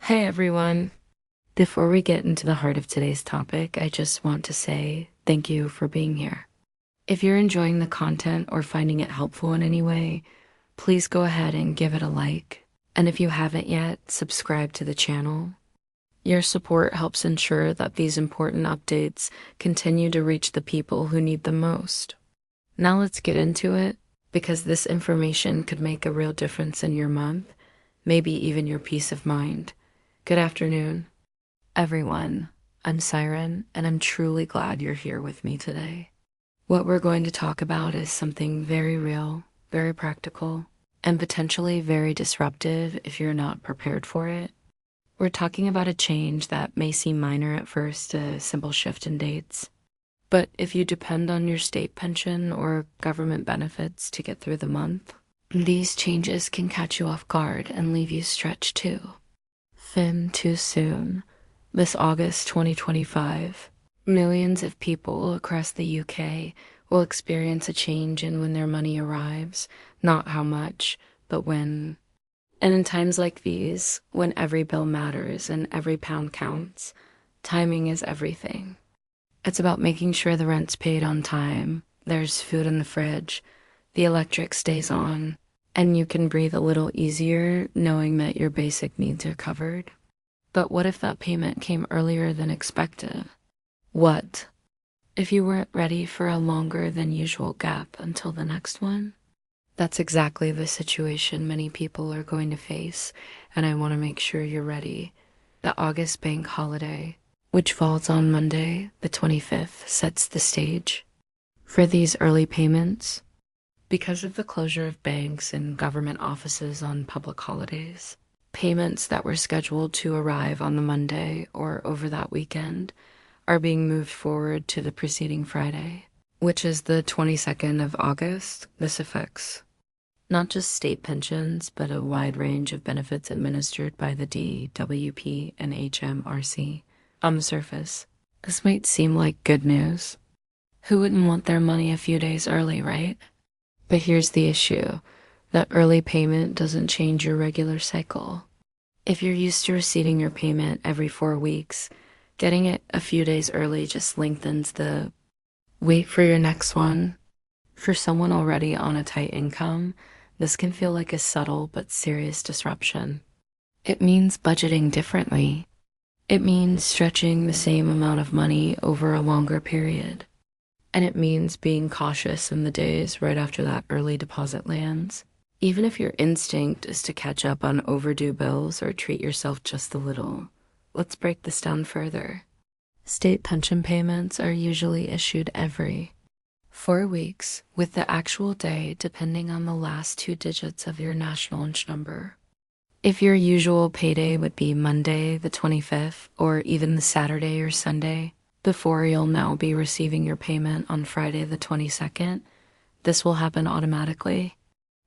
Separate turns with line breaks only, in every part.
Hey everyone. Before we get into the heart of today's topic, I just want to say thank you for being here. If you're enjoying the content or finding it helpful in any way, please go ahead and give it a like. And if you haven't yet, subscribe to the channel. Your support helps ensure that these important updates continue to reach the people who need them most. Now let's get into it, because this information could make a real difference in your month, maybe even your peace of mind. Good afternoon, everyone. I'm Siren, and I'm truly glad you're here with me today. What we're going to talk about is something very real, very practical, and potentially very disruptive if you're not prepared for it. We're talking about a change that may seem minor at first, a simple shift in dates. But if you depend on your state pension or government benefits to get through the month, these changes can catch you off guard and leave you stretched too. Too soon. This August 2025, millions of people across the UK will experience a change in when their money arrives, not how much, but when. And in times like these, when every bill matters and every pound counts, timing is everything. It's about making sure the rent's paid on time, there's food in the fridge, the electric stays on, and you can breathe a little easier knowing that your basic needs are covered. But what if that payment came earlier than expected? What if you weren't ready for a longer than usual gap until the next one? That's exactly the situation many people are going to face, and I want to make sure you're ready. The August bank holiday, which falls on Monday, the 25th, sets the stage for these early payments. Because of the closure of banks and government offices on public holidays, payments that were scheduled to arrive on the Monday or over that weekend are being moved forward to the preceding Friday, which is the 22nd of August. This affects not just state pensions, but a wide range of benefits administered by the DWP and HMRC. On the surface, this might seem like good news. Who wouldn't want their money a few days early, right? But here's the issue. That early payment doesn't change your regular cycle. If you're used to receiving your payment every 4 weeks, getting it a few days early just lengthens the wait for your next one. For someone already on a tight income, this can feel like a subtle but serious disruption. It means budgeting differently. It means stretching the same amount of money over a longer period. And it means being cautious in the days right after that early deposit lands. Even if your instinct is to catch up on overdue bills or treat yourself just a little, let's break this down further. State pension payments are usually issued every 4 weeks, with the actual day depending on the last 2 digits of your national insurance number. If your usual payday would be Monday, the 25th, or even the Saturday or Sunday, before you'll now be receiving your payment on Friday the 22nd, this will happen automatically.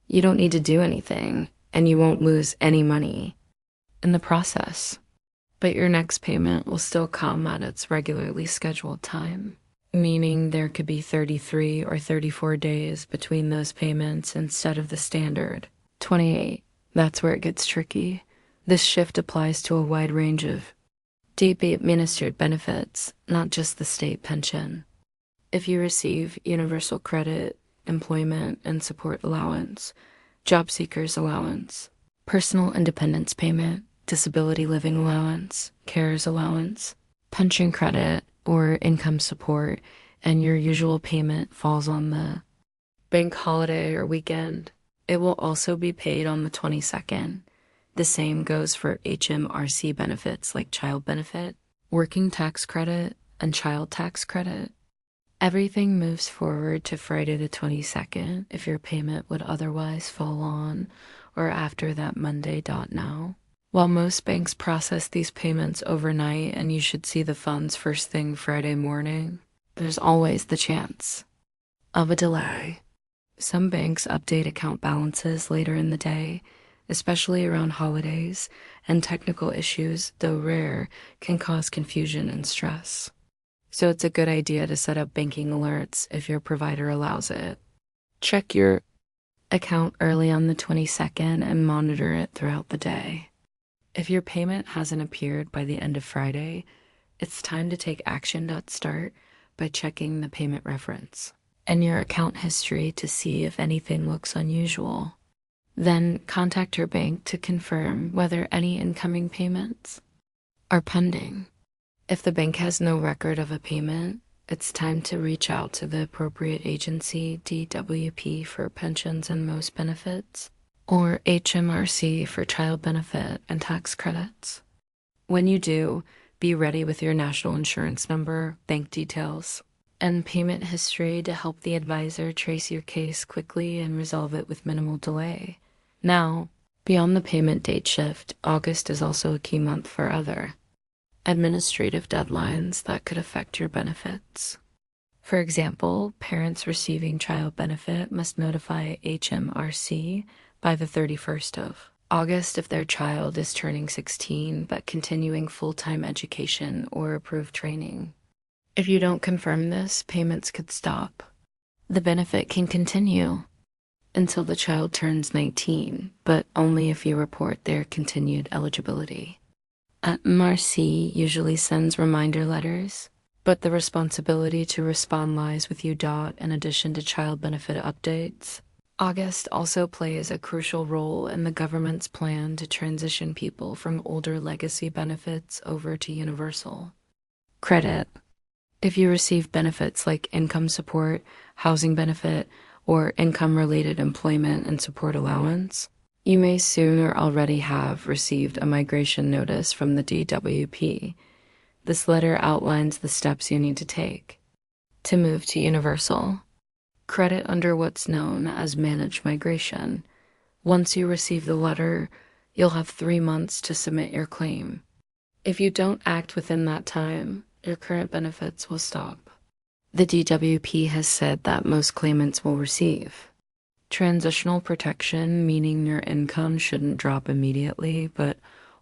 You don't need to do anything, and you won't lose any money in the process. But your next payment will still come at its regularly scheduled time, meaning there could be 33 or 34 days between those payments instead of the standard 28. That's where it gets tricky. This shift applies to a wide range of DWP administered benefits, not just the state pension. If you receive universal credit, employment and support allowance, job seekers allowance, personal independence payment, disability living allowance, CARES allowance, pension credit, or income support, and your usual payment falls on the bank holiday or weekend, it will also be paid on the 22nd. The same goes for HMRC benefits like child benefit, working tax credit, and child tax credit. Everything moves forward to Friday the 22nd if your payment would otherwise fall on or after that Monday. Now, while most banks process these payments overnight and you should see the funds first thing Friday morning, there's always the chance of a delay. Some banks update account balances later in the day, especially around holidays, and technical issues, though rare, can cause confusion and stress. So it's a good idea to set up banking alerts if your provider allows it. Check your account early on the 22nd and monitor it throughout the day. If your payment hasn't appeared by the end of Friday, it's time to take action. Start by checking the payment reference and your account history to see if anything looks unusual. Then contact your bank to confirm whether any incoming payments are pending. If the bank has no record of a payment, it's time to reach out to the appropriate agency, DWP for pensions and most benefits, or HMRC for child benefit and tax credits. When you do, be ready with your national insurance number, bank details, and payment history to help the advisor trace your case quickly and resolve it with minimal delay. Now, beyond the payment date shift, August is also a key month for other administrative deadlines that could affect your benefits. For example, parents receiving child benefit must notify HMRC by the 31st of August if their child is turning 16 but continuing full-time education or approved training. If you don't confirm this, payments could stop. The benefit can continue until the child turns 19, but only if you report their continued eligibility. MRC usually sends reminder letters, but the responsibility to respond lies with you. In addition to child benefit updates, August also plays a crucial role in the government's plan to transition people from older legacy benefits over to universal credit. If you receive benefits like income support, housing benefit, or income-related employment and support allowance, you may soon or already have received a migration notice from the DWP. This letter outlines the steps you need to take to move to universal credit under what's known as managed migration. Once you receive the letter, you'll have 3 months to submit your claim. If you don't act within that time, your current benefits will stop. The DWP has said that most claimants will receive transitional protection, meaning your income shouldn't drop immediately, but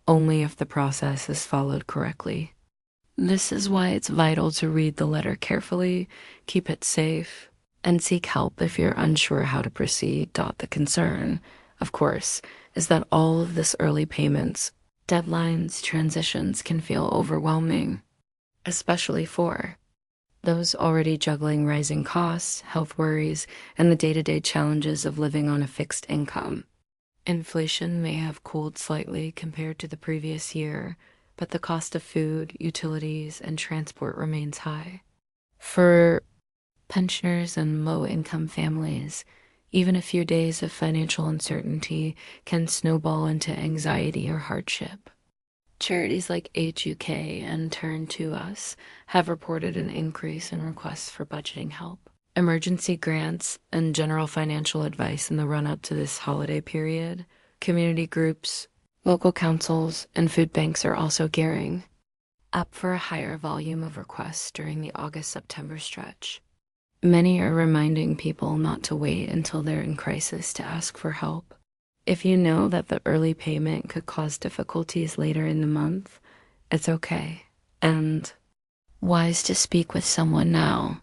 only if the process is followed correctly. This is why it's vital to read the letter carefully, keep it safe, and seek help if you're unsure how to proceed. The concern, of course, is that all of this early payments, deadlines, transitions can feel overwhelming, especially for those already juggling rising costs, health worries, and the day-to-day challenges of living on a fixed income. Inflation may have cooled slightly compared to the previous year, but the cost of food, utilities, and transport remains high. For pensioners and low-income families, even a few days of financial uncertainty can snowball into anxiety or hardship. Charities like HUK and Turn to Us have reported an increase in requests for budgeting help. Emergency grants and general financial advice in the run-up to this holiday period. Community groups, local councils, and food banks are also gearing up for a higher volume of requests during the August-September stretch. Many are reminding people not to wait until they're in crisis to ask for help. If you know that the early payment could cause difficulties later in the month, it's okay and wise to speak with someone now.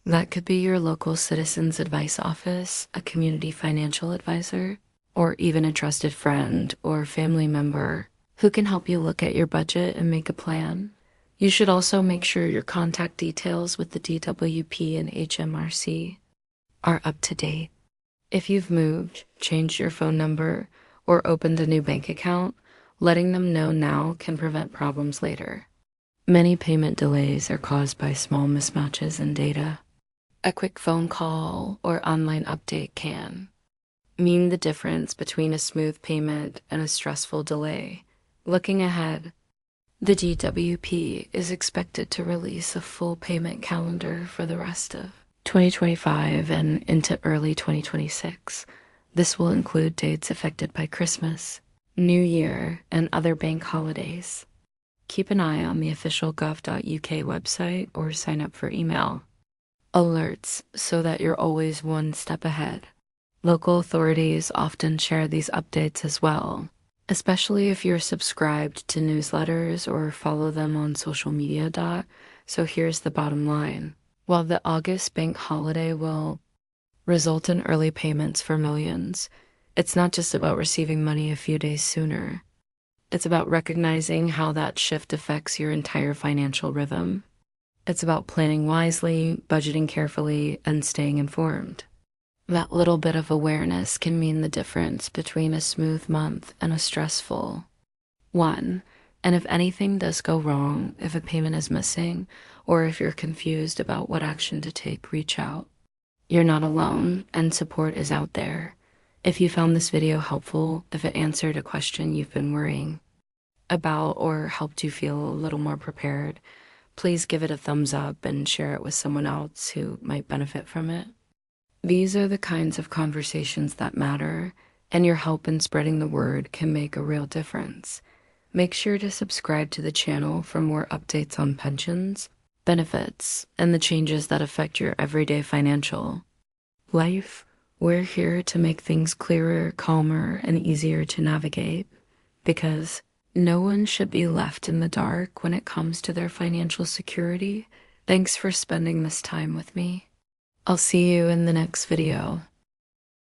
That could be your local citizens advice office, a community financial advisor, or even a trusted friend or family member who can help you look at your budget and make a plan. You should also make sure your contact details with the DWP and HMRC are up to date. If you've moved, changed your phone number, or opened a new bank account, letting them know now can prevent problems later. Many payment delays are caused by small mismatches in data. A quick phone call or online update can mean the difference between a smooth payment and a stressful delay. Looking ahead, the DWP is expected to release a full payment calendar for the rest of 2025 and into early 2026. This will include dates affected by Christmas, New Year, and other bank holidays. Keep an eye on the official gov.uk website or sign up for email alerts so that you're always one step ahead. Local authorities often share these updates as well, especially if you're subscribed to newsletters or follow them on social media. So here's the bottom line. While the August bank holiday will result in early payments for millions, it's not just about receiving money a few days sooner. It's about recognizing how that shift affects your entire financial rhythm. It's about planning wisely, budgeting carefully, and staying informed. That little bit of awareness can mean the difference between a smooth month and a stressful one. And if anything does go wrong, if a payment is missing, or if you're confused about what action to take, reach out. You're not alone, and support is out there. If you found this video helpful, if it answered a question you've been worrying about or helped you feel a little more prepared, please give it a thumbs up and share it with someone else who might benefit from it. These are the kinds of conversations that matter, and your help in spreading the word can make a real difference. Make sure to subscribe to the channel for more updates on pensions, benefits, and the changes that affect your everyday financial life. We're here to make things clearer, calmer, and easier to navigate, because no one should be left in the dark when it comes to their financial security. Thanks for spending this time with me. I'll see you in the next video.